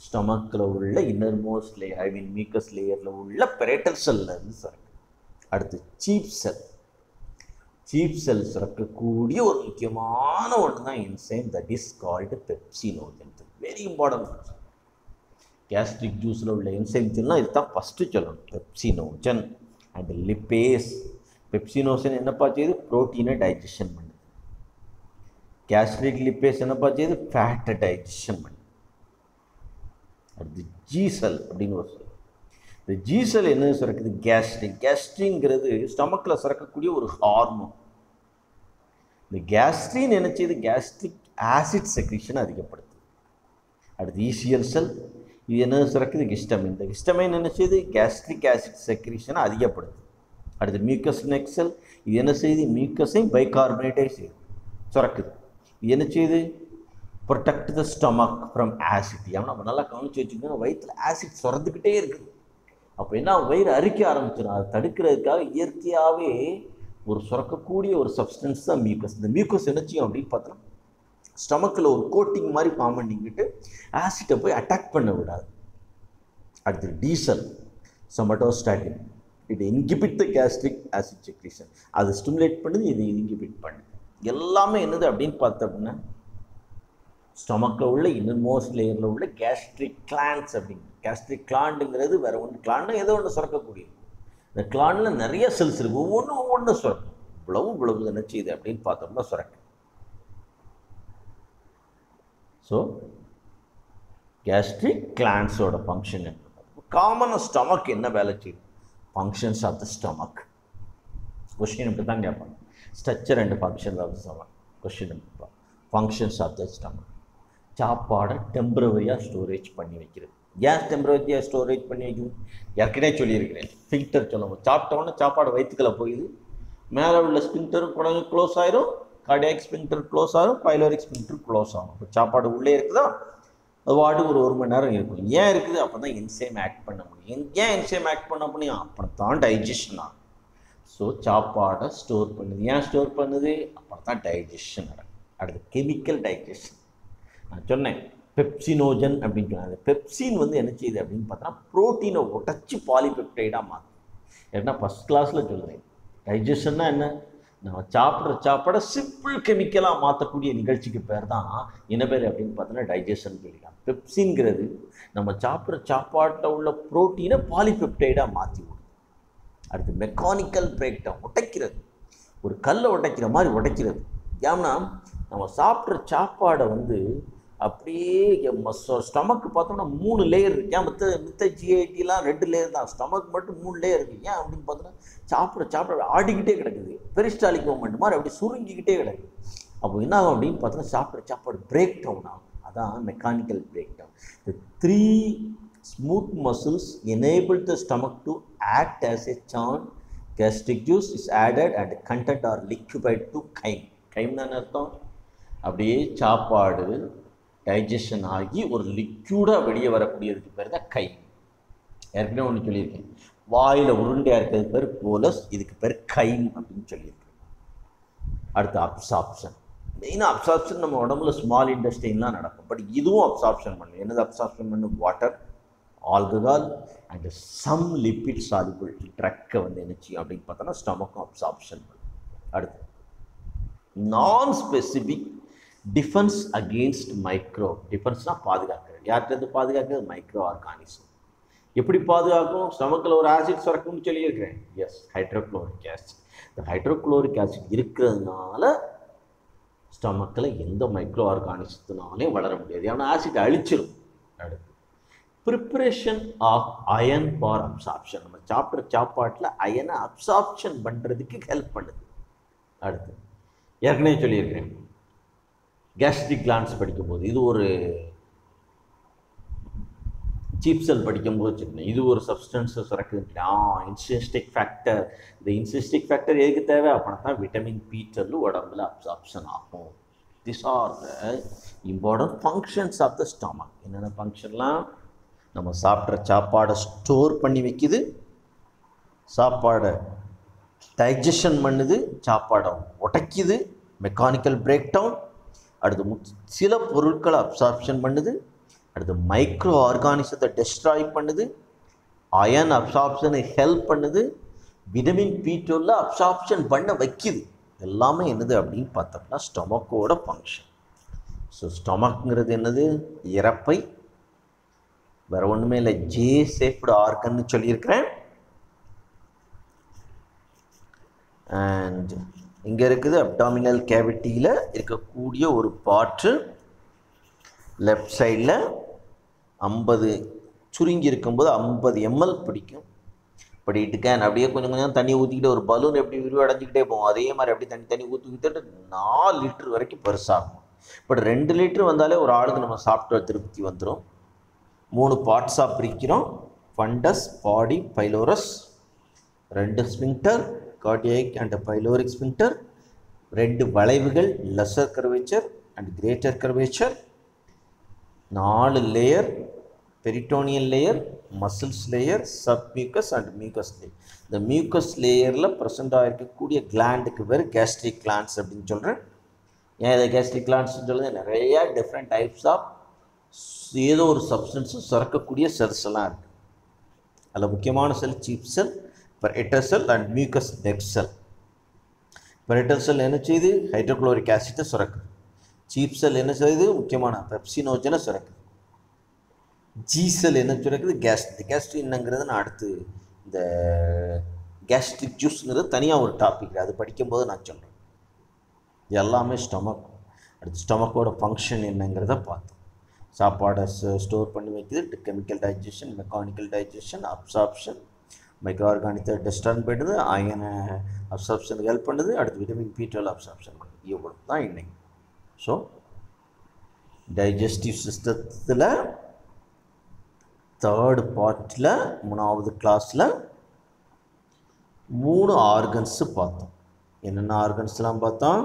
ஸ்டொமக்கில் உள்ள இன்னர்மோஸ்ட் லேயர், ஐ மீன் மியூக்கஸ் லேயரில் உள்ள பெரைட்டல் செல்லேருந்து சுரக்குது. அடுத்து சீப் செல் சுரக்கக்கூடிய ஒரு முக்கியமான ஒன்று தான் enzyme, that is called pepsinogen. Very important. Gastric ஜூஸில் உள்ள என்சைம் சொன்னால் இதுதான் ஃபஸ்ட்டு சொல்லணும். Pepsinogen and lipase. பெப்சினோஜன் என்னப்பா செய்யுது? ப்ரோட்டீனை டைஜஷன் பண்ணுது. கேஸ்ட்ரிக் லிப்பேஸ் என்னப்பா செய்யுது? ஃபேட்டை டைஜஷன் பண்ணுது. அடுத்து ஜீசல் அப்படின்னு ஒரு சொல். இந்த ஜீசல் என்ன சுரக்குது? கேஸ்ட்ரிங்கிறது ஸ்டொமக்கில் சுரக்கக்கூடிய ஒரு ஹார்மோன். இந்த கேஸ்ட்ரின் என்ன செய்யுது? கேஸ்ட்ரிக் ஆசிட் செக்ரீஷன் அதிகப்படுத்துது. அடுத்து ஈசிஎல் செல், இது என்ன சுரக்குது? ஹிஸ்டமின். இந்த ஹிஸ்டமின் என்ன செய்யுது? கேஸ்ட்ரிக் ஆசிட் செக்ரீஷனை அதிகப்படுத்துது. அடுத்து மியூக்கஸ் நெக் செல், இது என்ன செய்யுது? மியூக்கஸையும் பைகார்பனேட்டை செய்யுது, சுரக்குது. இது என்ன செய்யுது? Protect the stomach from acid. ஏன்னா நம்ம நல்லா கவனித்து வச்சுக்கோங்க, வயிற்றில் ஆசிட் சுரந்துக்கிட்டே இருக்குது. அப்போ என்ன, வயிறு அரிக்க ஆரம்பிச்சிடும். அதை தடுக்கிறதுக்காக இயற்கையாகவே ஒரு சுரக்கக்கூடிய ஒரு சப்ஸ்டன்ஸ் தான் மியூக்கஸ். இந்த மியூக்கஸ் என்ன செய்யும் அப்படின்னு பார்த்தோம்னா, ஸ்டொமக்கில் ஒரு கோட்டிங் மாதிரி ஃபார்ம் பண்ணிக்கிட்டு ஆசிட்டை போய் அட்டாக் பண்ண விடாது. அடுத்து டீசல், சொமட்டோஸ்டாட்டின், இது இன்ஹிபிட் த கேஸ்ட்ரிக் ஆசிட் செக்ரீஷன். அது ஸ்டிமுலேட் பண்ணுது, இது இன்ஹிபிட் பண்ணுது. எல்லாமே என்னது அப்படின்னு பார்த்தோம்னா, ஸ்டொமக்கில் உள்ள இன்னர்மோஸ்ட் லேயரில் உள்ள கேஸ்ட்ரிக் கிளாண்ட்ஸ் அப்படிங்க. கேஸ்ட்ரிக் கிளாண்டுங்கிறது வேறு ஒன்று, கிளாண்ட்னா ஏதோ ஒன்று சுரக்கக்கூடியது. இந்த கிளாண்டில் நிறைய செல்ஸ் இருக்குது, ஒவ்வொன்றும் சுரக்கும். இவ்வளவு என்ன செய்யுது அப்படின்னு பார்த்தோம்னா சுரக்கு. ஸோ கேஸ்ட்ரிக் கிளாண்ட்ஸோட ஃபங்க்ஷன் என்ன? காமனாக ஸ்டொமக் என்ன வேலை செய்யுது? Functions of the stomach. Question இப்படி தான் கேட்பாங்க. Structure and functions of the stomach. Question functions of the stomach. சாப்பாடை டெம்பரவரியாக ஸ்டோரேஜ் பண்ணி வைக்கிறது. கேஸ் டெம்பரேச்சர் ஸ்டோரேஜ் பண்ணி வைக்கும். ஏற்கனவே சொல்லியிருக்கிறேன், ஃபில்டர் சொல்லுவோம். சாப்பிட்டோன்னே சாப்பாடு வயிற்றுக்குள்ள போயிடுது, மேலே உள்ள ஸ்பின்டரும் கொஞ்சம் க்ளோஸ் ஆயிரும், கார்டியாக் ஸ்பின்டர் க்ளோஸ் ஆகும், பைலோரிக் ஸ்பின்டர் க்ளோஸ் ஆகும். இப்போ சாப்பாடு உள்ளே இருக்குதா, அது வாட்டுக்கு ஒரு மணி நேரம் இருக்கும். ஏன் இருக்குது? அப்போ தான் என்சைம் ஆக்ட் பண்ண முடியும். ஏன் என்சைம் ஆக்ட் பண்ண முடியும்? அப்போ தான் டைஜஷன் ஆகும். ஸோ சாப்பாடை ஸ்டோர் பண்ணுது. ஏன் ஸ்டோர் பண்ணுது? அப்போ தான் டைஜஷன் நடக்கும். அடுத்து கெமிக்கல் டைஜஷன். நான் சொன்னேன் பெப்சினோஜன் அப்படின்னு சொன்னேன். அந்த பெப்சின் வந்து என்ன செய்யுது அப்படின்னு பார்த்தோன்னா ப்ரோட்டீனை உடச்சி பாலிபெப்டைடாக மாற்றும். ஏன்னா ஃபஸ்ட் கிளாஸில் சொல்லுறேன், டைஜஷன்னா என்ன? நம்ம சாப்பிட்ற சாப்பாடை சிம்பிள் கெமிக்கலாக மாற்றக்கூடிய நிகழ்ச்சிக்கு பேர் தான் என்ன பேர் அப்படின்னு பார்த்தோன்னா டைஜஷன் சொல்லிக்கலாம். பெப்சின்ங்கிறது நம்ம சாப்பிட்ற சாப்பாட்டில் உள்ள ப்ரோட்டீனை பாலிபெப்டைடாக மாற்றி விடும். அடுத்து மெக்கானிக்கல் பிரேக் டவுன், உடைக்கிறது, ஒரு கல்லை உடைக்கிற மாதிரி உடைக்கிறது. ஏன்னா நம்ம சாப்பிட்ற சாப்பாடை வந்து அப்படியே ஸ்டமக்கு பார்த்தோம்னா 3 லேயர் இருக்கு. ஏன் மித்த ஜிஐடிலாம் 2 லேயர் தான், ஸ்டமக் மட்டும் 3 லேயர் இருக்குது. ஏன் அப்படின்னு பார்த்தோன்னா சாப்பிட ஆடிக்கிட்டே கிடக்குது, பெரிஸ்டாலிக் மூமெண்ட் மாதிரி அப்படி சுருங்கிக்கிட்டே கிடக்குது. அப்போ என்ன ஆகும் அப்படின்னு பார்த்தோன்னா சாப்பிட்ற சாப்பாடு பிரேக் டவுன் ஆகும். அதான் mechanical break down. The 3 smooth muscles enable the stomach to act as a churn. Gastric juice is added and content are liquefied to chyme. chyme தான் அர்த்தம். அப்படியே சாப்பாடு டைஜஷன் ஆகி ஒரு லிக்யூடாக வெளியே வரக்கூடியதுக்கு பேர் தான் chyme. ஏற்கனவே ஒன்று சொல்லியிருக்கேன், வாயில் உருண்டையாக இருக்கிறது பேர் போலஸ், இதுக்கு பேர் chyme அப்படின்னு சொல்லியிருக்கேன். அடுத்து அப்சார்ப்ஷன். மெயினாக அப்சார்ப்ஷன் நம்ம உடம்புல ஸ்மால் இன்டெஸ்டைன்லாம் நடக்கும், பட் இதுவும் அப்சார்ப்ஷன் பண்ணும். என்னது அப்சார்ப்ஷன் பண்ணும்? Water, alcohol and some lipid soluble ட்ரக்கை வந்து என்ன செய்யும் அப்படின்னு பார்த்தோன்னா ஸ்டமக்கும் அப்சார்ப்ஷன் பண்ணும். அடுத்து non specific defence against micro. டிஃபென்ஸ்னால் பாதுகாக்கிறது. யார்கிட்ட பாதுகாக்கிறது? Micro organism. எப்படி பாதுகாக்கும்? ஸ்டமக்கில் ஒரு ஆசிட் சுரக்கும்னு சொல்லியிருக்கிறேன். Yes, hydrochloric acid. இந்த ஹைட்ரோக்ளோரிக் ஆசிட் இருக்கிறதுனால ஸ்டமக்கில் எந்த மைக்ரோ ஆர்கானிசத்தினாலையும் வளர முடியாது. ஏன்னா ஆசிட் அழிச்சிடும். அடுத்து preparation of iron for absorption. நம்ம சாப்பிட்ற சாப்பாட்டில் அயனை அப்சார்ப்ஷன் பண்ணுறதுக்கு ஹெல்ப் பண்ணுது. அடுத்து ஏற்கனவே சொல்லியிருக்கிறேன், கேஸ்ட்ரிக் கிளாண்ட்ஸ் படிக்கும்போது இது ஒரு சீப் செல் படிக்கும்போது சொன்னேன், இது ஒரு சப்ஸ்டன்ஸை சுரக்குதுன்னு. இன்சிஸ்டிக் ஃபேக்டர். இந்த இன்சிஸ்டிக் ஃபேக்டர் எதுக்கு தேவை அப்படின்னா தான் விட்டமின் B12 உடம்புல அப்சார்ப்ஷன் ஆகும். This are the important functions of the stomach. என்னென்ன ஃபங்க்ஷன்லாம்? நம்ம சாப்பிட்ற சாப்பாடை ஸ்டோர் பண்ணி வைக்குது, சாப்பாடை டைஜஷன் பண்ணுது, சாப்பாடை உடைக்குது, மெக்கானிக்கல் பிரேக் டவுன். அடுத்து சில பொருட்களை அப்சார்ப்ஷன் பண்ணுது, அடுத்து மைக்ரோ ஆர்கானிசத்தை டெஸ்ட்ராய் பண்ணுது, அயன் அப்சார்ப்ஷனை ஹெல்ப் பண்ணுது, விட்டமின் B12 அப்சார்ப்ஷன் பண்ண வைக்குது. எல்லாமே என்னது அப்படின்னு பார்த்தோம்னா ஸ்டொமக்கோட ஃபங்க்ஷன். ஸோ ஸ்டொமக்ங்கிறது என்னது? இறப்பை. வேறு ஒன்றுமே இல்லை, ஜே சேஃப்டு ஆர்கன்னு சொல்லியிருக்கிறேன். அண்ட் இங்கே இருக்குது அப்டாமினல் கேவிட்டியில் இருக்கக்கூடிய ஒரு பாட்டு. லெஃப்ட் சைடில் 50 சுருங்கி இருக்கும்போது 50 ml பிடிக்கும். படிட்டு கேன் அப்படியே கொஞ்சம் கொஞ்சம் தண்ணி ஊற்றிக்கிட்டு ஒரு பலூன் எப்படி விரிவடைஞ்சிக்கிட்டே போகும், அதே மாதிரி அப்படி தண்ணி ஊற்றிக்கிட்டு 4 லிட்டர் வரைக்கும் பெருசாகும். பட் 2 லிட்டர் வந்தாலே ஒரு ஆளுக்கு நம்ம சாப்பிட்ட திருப்தி வந்துடும். 3 பார்ட்ஸாக பிரிக்கிறோம்: fundus, body, pylorus. 2 sphincter, cardiac and pyloric sphincter. 2 வளைவுகள், lesser curvature and greater curvature. 4 layer: peritoneal layer, muscles layer, submucous and mucous layer. இந்த மியூக்கஸ் லேயரில் ப்ரெசென்டாக இருக்கக்கூடிய கிளாண்டுக்கு பேர் கேஸ்ட்ரிக் கிளாண்ட்ஸ் அப்படின்னு சொல்கிறேன். ஏன் இதை கேஸ்ட்ரிக் கிளாண்ட்ஸ்ன்னு சொல்லுது? நிறையா டிஃப்ரெண்ட் டைப்ஸ் ஆஃப் ஏதோ ஒரு சப்ஸ்டன்ஸு சுரக்கக்கூடிய செல்ஸ் எல்லாம் இருக்குது. அதில் முக்கியமான cell chief cell, parietal cell and mucous டெக்ட் செல். பெரிட்டல் செல் என்ன செய்யுது? ஹைட்ரோக்ளோரிக் ஆசிட்டை சுரக்குது. சீப் செல் என்ன செய்யுது? முக்கியமான பெப்சினோஜனை சுரக்குது. ஜி செல் என்ன சுரக்குது? கேஸ்ட்ரின்ங்கிறது நான் அடுத்து இந்த கேஸ்ட்ரிக் ஜூஸ்ங்கிறது தனியாக ஒரு டாபிக், அது படிக்கும்போது நான் சொல்கிறேன். இது எல்லாமே ஸ்டொமக். அடுத்து ஸ்டொமக்கோட ஃபங்க்ஷன் என்னங்கிறத பார்த்தோம். சாப்பாடை ஸ்டோர் பண்ணி வைக்குது, chemical digestion, mechanical digestion, absorption, micro ஆர்கானிக்கை டெஸ்டான் பண்ணுது, அயனை அப்சார்ப்ஷனுக்கு ஹெல்ப் பண்ணுது, அடுத்து விட்டமின் B12 அப்சார்ப்ஷன் பண்ணுது. இவ்வளோ தான் இன்னைக்கு. ஸோ டைஜஸ்டிவ் சிஸ்டத்தில் தேர்ட் பார்ட்டில் மூணாவது கிளாஸில் 3 ஆர்கன்ஸு பார்த்தோம். என்னென்ன ஆர்கன்ஸ்லாம் பார்த்தோம்?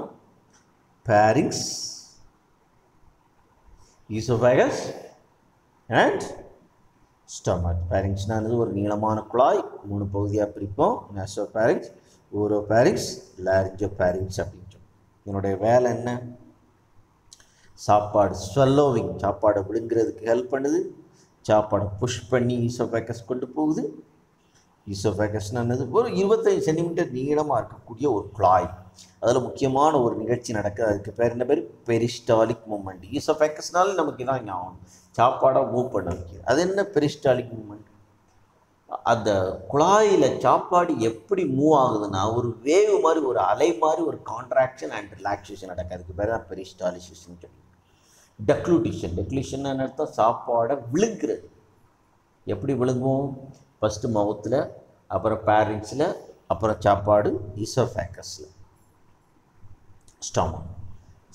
pharynx, esophagus and stomach. pharynxனானது ஒரு நீளமான குழாய், 3 பகுதியாக பிரிப்போம். nasopharynx, oropharynx, laryngopharynx அப்படின்னு சொல்லுவோம். இதனுடைய வேலை என்ன? சாப்பாடு ஸ்வல்லோவிங், சாப்பாடை விழுங்குறதுக்கு ஹெல்ப் பண்ணுது. சாப்பாடை புஷ் பண்ணி ஈசோஃபேகஸ் கொண்டு போகுது. ஈசோஃபேகஸ்னானது ஒரு 25 சென்டிமீட்டர் நீளமாக இருக்கக்கூடிய ஒரு குழாய். அதில் முக்கியமான ஒரு நிகழ்ச்சி நடக்குது. அதுக்கு பேர் என்ன பேர்? Peristaltic moment. ஈசோஃபேகஸ்னால நமக்கு இதான் ஞாபகம், சாப்பாடை மூவ் பண்ண வைக்கிது. அது என்ன பெரிஸ்டாலிக் மூமெண்ட்? அந்த குழாயில் சாப்பாடு எப்படி மூவ் ஆகுதுன்னா ஒரு வேவ் மாதிரி, ஒரு அலை மாதிரி ஒரு கான்ட்ராக்ஷன் அண்ட் ரிலாக்ஸேஷன் நடக்குது. அதுக்கு பேர் தான் பெரிஸ்டாலிசிஸ்ன்னு சொல்லி. டெக்ளூட்டிஷன், டெக்ளூஷன் அர்த்தம் சாப்பாடை விழுங்குறது. எப்படி விழுங்குவோம்? ஃபஸ்ட்டு மவுத்தில், அப்புறம் பேரிங்ஸில், அப்புறம் சாப்பாடு ஈசோஃபேகஸில்.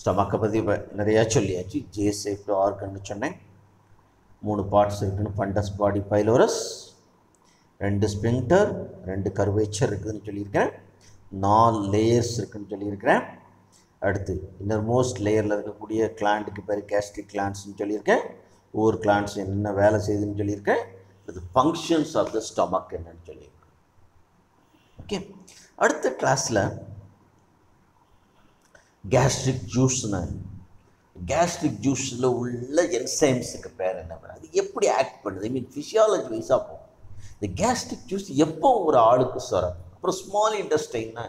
ஸ்டமக்கை பற்றி இப்போ நிறையா சொல்லியாச்சு. ஜே-ஷேப்டு ஆர்கன்னு சொன்னேன். 3 பார்ட்ஸ் இருக்குன்னு, fundus, body, pylorus, 2 sphincter, 2 curvature இருக்குதுன்னு சொல்லியிருக்கேன். 4 லேயர்ஸ் இருக்குதுன்னு சொல்லியிருக்கிறேன். அடுத்து இன்னர்மோஸ்ட் லேயரில் இருக்கக்கூடிய கிளாண்டுக்கு பேர் கேஸ்ட்ரிக் கிளாண்ட்ஸ்ன்னு சொல்லியிருக்கேன். ஒவ்வொரு கிளாண்ட்ஸ் என்னென்ன வேலை செய்யுதுன்னு சொல்லியிருக்கேன். அது ஃபங்க்ஷன்ஸ் ஆஃப் த ஸ்டமக் என்னன்னு சொல்லியிருக்கேன். ஓகே, அடுத்த கிளாஸில் கேஸ்ட்ரிக் ஜூஸ்னு, கேஸ்ட்ரிக் ஜூஸில் உள்ள என்சைம்ஸுக்கு பேர் என்ன பேர், அது எப்படி ஆக்ட் பண்ணுது, ஐ மீன் ஃபிசியாலஜி வைஸாக போகும். இந்த கேஸ்ட்ரிக் ஜூஸ் எப்போ ஒரு ஆளுக்கு சுரம், அப்புறம் ஸ்மால் இன்டெஸ்டைன்னா,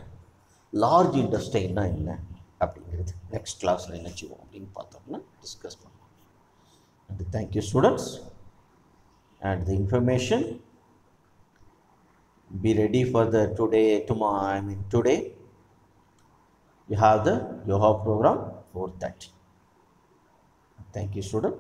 லார்ஜ் இன்டெஸ்டைன்னா என்ன அப்படிங்கிறது நெக்ஸ்ட் கிளாஸில் என்ன செய்வோம் அப்படின்னு பார்த்தோம்னா டிஸ்கஸ் பண்ணுவோம். And thank you students, and the information be ready for the today you have the yoga program 4:30. Thank you student.